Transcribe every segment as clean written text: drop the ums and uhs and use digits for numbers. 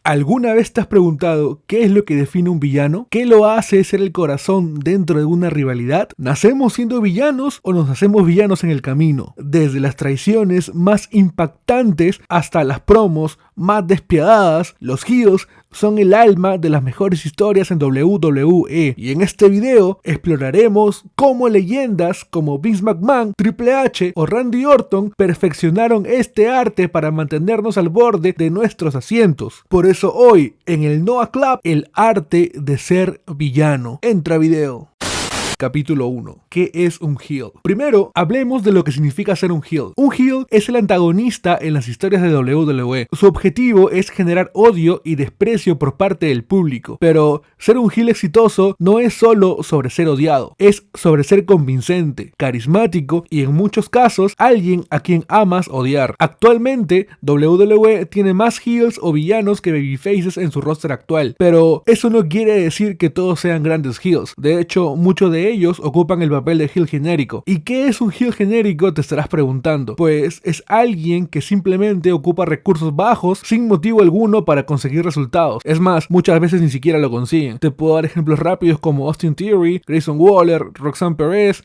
¿Alguna vez te has preguntado qué es lo que define un villano? ¿Qué lo hace ser el corazón dentro de una rivalidad? ¿Nacemos siendo villanos o nos hacemos villanos en el camino? Desde las traiciones más impactantes hasta las promos más despiadadas, los heels son el alma de las mejores historias en WWE. Y en este video exploraremos cómo leyendas como Vince McMahon, Triple H o Randy Orton perfeccionaron este arte para mantenernos al borde de nuestros asientos. Por eso hoy, en el Noah Club, el arte de ser villano. Entra a video. Capítulo 1. ¿Qué es un heel? Primero, hablemos de lo que significa ser un heel. Un heel es el antagonista en las historias de WWE. Su objetivo es generar odio y desprecio por parte del público. Pero ser un heel exitoso no es solo sobre ser odiado, es sobre ser convincente, carismático y en muchos casos alguien a quien amas odiar. Actualmente, WWE tiene más heels o villanos que babyfaces en su roster actual. Pero eso no quiere decir que todos sean grandes heels. De hecho, muchos de ellos ocupan el papel de heel genérico. ¿Y qué es un heel genérico? Te estarás preguntando. Pues es alguien que simplemente ocupa recursos bajos sin motivo alguno para conseguir resultados. Es más, muchas veces ni siquiera lo consiguen. Te puedo dar ejemplos rápidos como Austin Theory, Grayson Waller, Roxanne Perez,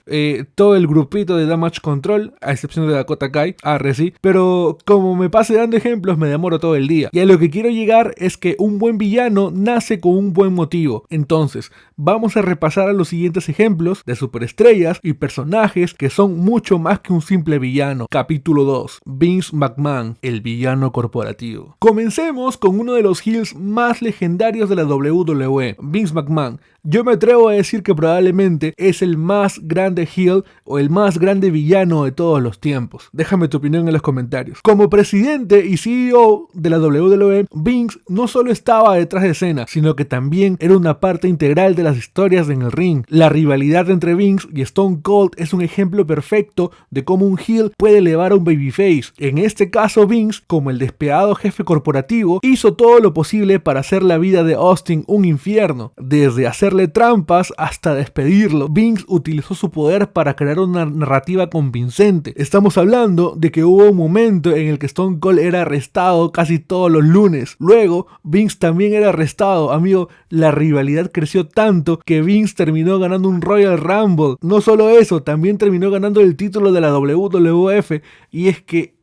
todo el grupito de Damage Control, a excepción de Dakota Kai, sí. Pero como me pase dando ejemplos me demoro todo el día. Y a lo que quiero llegar es que un buen villano nace con un buen motivo. Entonces, vamos a repasar a los siguientes ejemplos de superestrellas y personajes que son mucho más que un simple villano. Capítulo 2. Vince McMahon, el villano corporativo. Comencemos con uno de los heels más legendarios de la WWE, Vince McMahon. Yo me atrevo a decir que probablemente es el más grande heel o el más grande villano de todos los tiempos. Déjame tu opinión en los comentarios. Como presidente y CEO de la WWE, Vince no solo estaba detrás de escena, sino que también era una parte integral de las historias en el ring. La rivalidad entre Vince y Stone Cold es un ejemplo perfecto de cómo un heel puede elevar a un babyface. En este caso, Vince, como el despiadado jefe corporativo, hizo todo lo posible para hacer la vida de Austin un infierno. Desde hacerle trampas hasta despedirlo, Vince utilizó su poder para crear una narrativa convincente. Estamos hablando de que hubo un momento en el que Stone Cold era arrestado casi todos los lunes. Luego, Vince también era arrestado. Amigo, la rivalidad creció tanto que Vince terminó ganando un Royal Rumble. No solo eso, también terminó ganando el título de la WWF. Y es que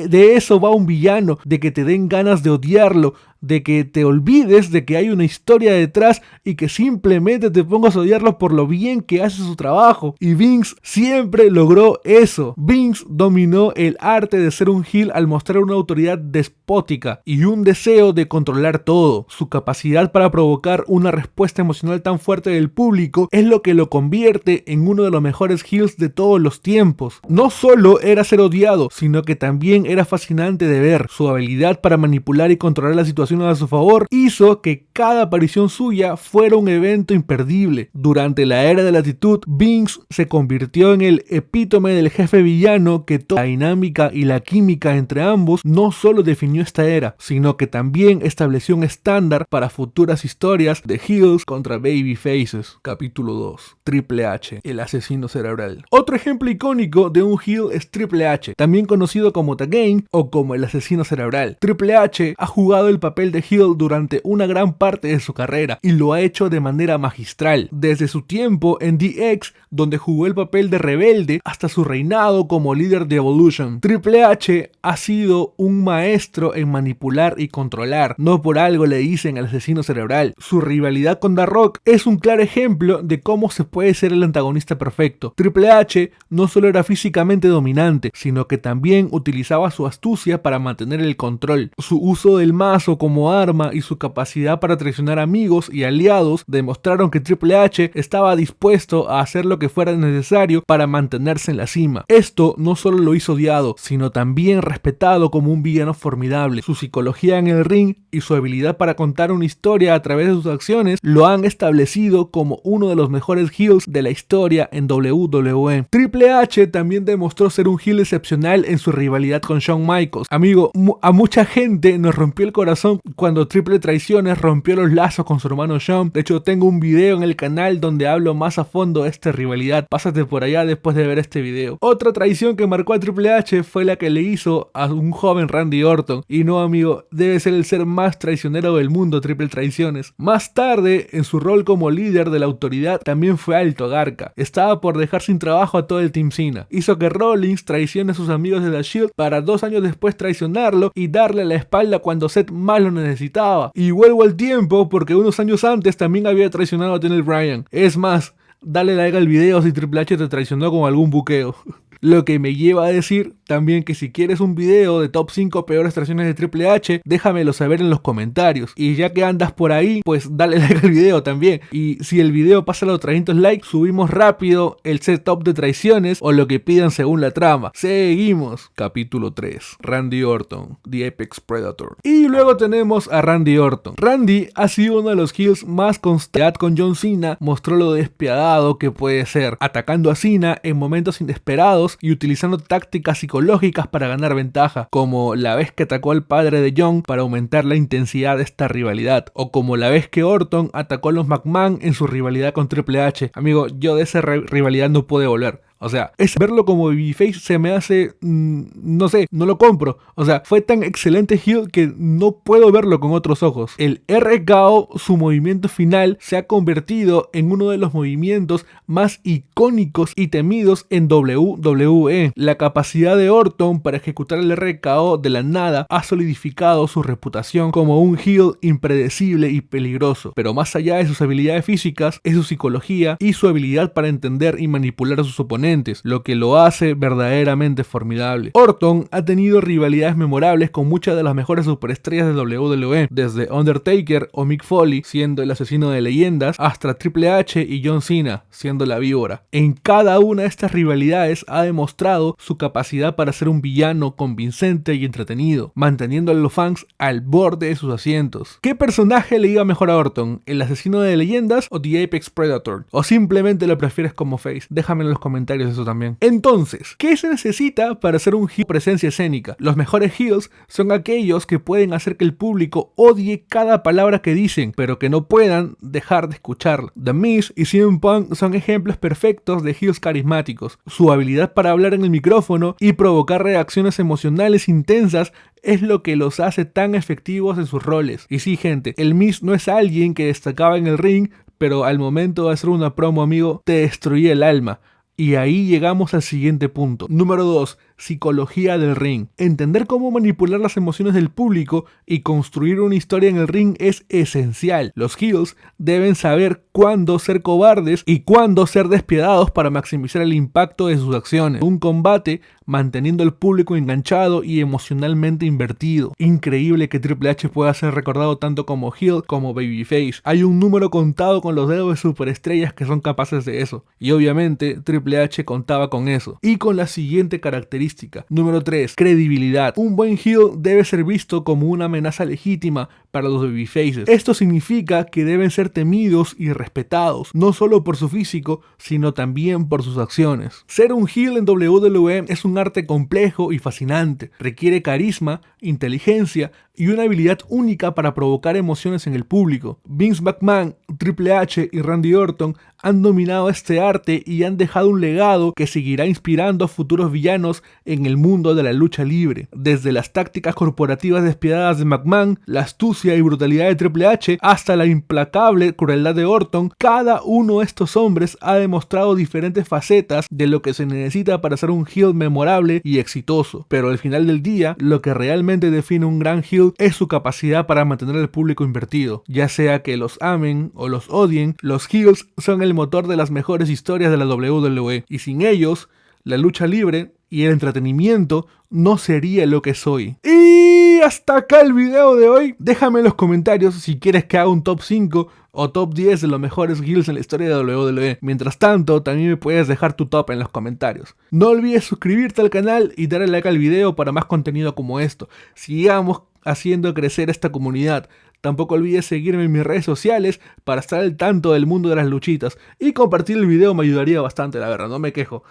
de eso va un villano, de que te den ganas de odiarlo, de que te olvides de que hay una historia detrás y que simplemente te pongas a odiarlo por lo bien que hace su trabajo. Y Vince siempre logró eso. Vince dominó el arte de ser un heel al mostrar una autoridad despótica y un deseo de controlar todo. Su capacidad para provocar una respuesta emocional tan fuerte del público es lo que lo convierte en uno de los mejores heels de todos los tiempos. No solo era ser odiado, sino que también era fascinante de ver. Su habilidad para manipular y controlar la situación a su favor hizo que cada aparición suya fuera un evento imperdible. Durante la era de la actitud, Vince se convirtió en el epítome del jefe villano que toda la dinámica y la química entre ambos no solo definió esta era, sino que también estableció un estándar para futuras historias de heels contra babyfaces. Capítulo 2. Triple H, el asesino cerebral. Otro ejemplo icónico de un heel es Triple H, también conocido como The Game o como el asesino cerebral. Triple H ha jugado el papel de heel durante una gran parte de su carrera y lo ha hecho de manera magistral, desde su tiempo en DX, donde jugó el papel de rebelde, hasta su reinado como líder de Evolution. Triple H ha sido un maestro en manipular y controlar, no por algo le dicen el asesino cerebral. Su rivalidad con The Rock es un claro ejemplo de cómo se puede ser el antagonista perfecto. Triple H no solo era físicamente dominante, sino que también utilizaba su astucia para mantener el control. Su uso del mazo como arma y su capacidad para traicionar amigos y aliados demostraron que Triple H estaba dispuesto a hacer lo que fuera necesario para mantenerse en la cima. Esto no solo lo hizo odiado, sino también respetado como un villano formidable. Su psicología en el ring y su habilidad para contar una historia a través de sus acciones lo han establecido como uno de los mejores heels de la historia en WWE. Triple H también demostró ser un heel excepcional en su rivalidad con Shawn Michaels. Amigo, a mucha gente nos rompió el corazón Orton cuando Triple Traiciones rompió los lazos con su hermano Shawn. De hecho, tengo un video en el canal donde hablo más a fondo de esta rivalidad. Pásate por allá después de ver este video. Otra traición que marcó a Triple H fue la que le hizo a un joven Randy Orton. Y no, amigo, debe ser el ser más traicionero del mundo, Triple Traiciones. Más tarde, en su rol como líder de la autoridad, también fue alto garca. Estaba por dejar sin trabajo a todo el Team Cena. Hizo que Rollins traicione a sus amigos de The Shield para 2 años después traicionarlo y darle la espalda cuando Seth más lo necesitaba. Y vuelvo al tiempo porque unos años antes también había traicionado a Daniel Bryan. Es más, dale like al video si Triple H te traicionó con algún buqueo. Lo que me lleva a decir también que si quieres un video de top 5 peores traiciones de Triple H, déjamelo saber en los comentarios. Y ya que andas por ahí, pues dale like al video también. Y si el video pasa a los 300 likes, subimos rápido el set top de traiciones o lo que pidan según la trama. Seguimos. Capítulo 3. Randy Orton, The Apex Predator. Y luego tenemos a Randy Orton. Randy ha sido uno de los heels más constantes con John Cena. Mostró lo despiadado que puede ser, atacando a Cena en momentos inesperados y utilizando tácticas psicológicas para ganar ventaja, como la vez que atacó al padre de John para aumentar la intensidad de esta rivalidad, o como la vez que Orton atacó a los McMahon en su rivalidad con Triple H. Amigo, yo de esa rivalidad no pude volver. O sea, verlo como babyface se me hace, no sé, no lo compro. O sea, fue tan excelente heel que no puedo verlo con otros ojos. El RKO, su movimiento final, se ha convertido en uno de los movimientos más icónicos y temidos en WWE. La capacidad de Orton para ejecutar el RKO de la nada ha solidificado su reputación como un heel impredecible y peligroso. Pero más allá de sus habilidades físicas, es su psicología y su habilidad para entender y manipular a sus oponentes, lo que lo hace verdaderamente formidable. Orton ha tenido rivalidades memorables con muchas de las mejores superestrellas de WWE, desde Undertaker o Mick Foley siendo el asesino de leyendas, hasta Triple H y John Cena siendo la víbora. En cada una de estas rivalidades ha demostrado su capacidad para ser un villano convincente y entretenido, manteniendo a los fans al borde de sus asientos. ¿Qué personaje le iba mejor a Orton? ¿El asesino de leyendas o The Apex Predator? ¿O simplemente lo prefieres como face? Déjame en los comentarios eso también. Entonces, ¿qué se necesita para hacer un heel presencia escénica? Los mejores heels son aquellos que pueden hacer que el público odie cada palabra que dicen, pero que no puedan dejar de escucharla. The Miz y CM Punk son ejemplos perfectos de heels carismáticos. Su habilidad para hablar en el micrófono y provocar reacciones emocionales intensas es lo que los hace tan efectivos en sus roles. Y sí, gente, el Miz no es alguien que destacaba en el ring, pero al momento de hacer una promo, amigo, te destruía el alma. Y ahí llegamos al siguiente punto. Número 2. Psicología del ring. Entender cómo manipular las emociones del público y construir una historia en el ring es esencial. Los heels deben saber cuándo ser cobardes y cuándo ser despiadados para maximizar el impacto de sus acciones. Un combate manteniendo al público enganchado y emocionalmente invertido. Increíble que Triple H pueda ser recordado tanto como heel como babyface. Hay un número contado con los dedos de superestrellas que son capaces de eso. Y obviamente Triple H contaba con eso. Y con la siguiente característica. Número 3. Credibilidad. Un buen heel debe ser visto como una amenaza legítima para los babyfaces. Esto significa que deben ser temidos y respetados, no solo por su físico, sino también por sus acciones. Ser un heel en WWE es un arte complejo y fascinante. Requiere carisma, inteligencia y una habilidad única para provocar emociones en el público. Vince McMahon, Triple H y Randy Orton han dominado este arte y han dejado un legado que seguirá inspirando a futuros villanos en el mundo de la lucha libre. Desde las tácticas corporativas despiadadas de McMahon, la astucia y brutalidad de Triple H, hasta la implacable crueldad de Orton, cada uno de estos hombres ha demostrado diferentes facetas de lo que se necesita para ser un heel memorable y exitoso. Pero al final del día, lo que realmente define un gran heel es su capacidad para mantener al público invertido. Ya sea que los amen o los odien, los heels son el motor de las mejores historias de la WWE, y sin ellos, la lucha libre y el entretenimiento no sería lo que soy. Y hasta acá el video de hoy. Déjame en los comentarios si quieres que haga un top 5 o top 10 de los mejores heels en la historia de WWE. Mientras tanto, también me puedes dejar tu top en los comentarios. No olvides suscribirte al canal y darle like al video para más contenido como esto. Sigamos haciendo crecer esta comunidad. Tampoco olvides seguirme en mis redes sociales para estar al tanto del mundo de las luchitas. Y compartir el video me ayudaría bastante, la verdad, no me quejo.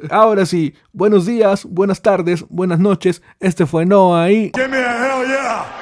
Ahora sí, buenos días, buenas tardes, buenas noches. Este fue Noah y... Give me a hell yeah.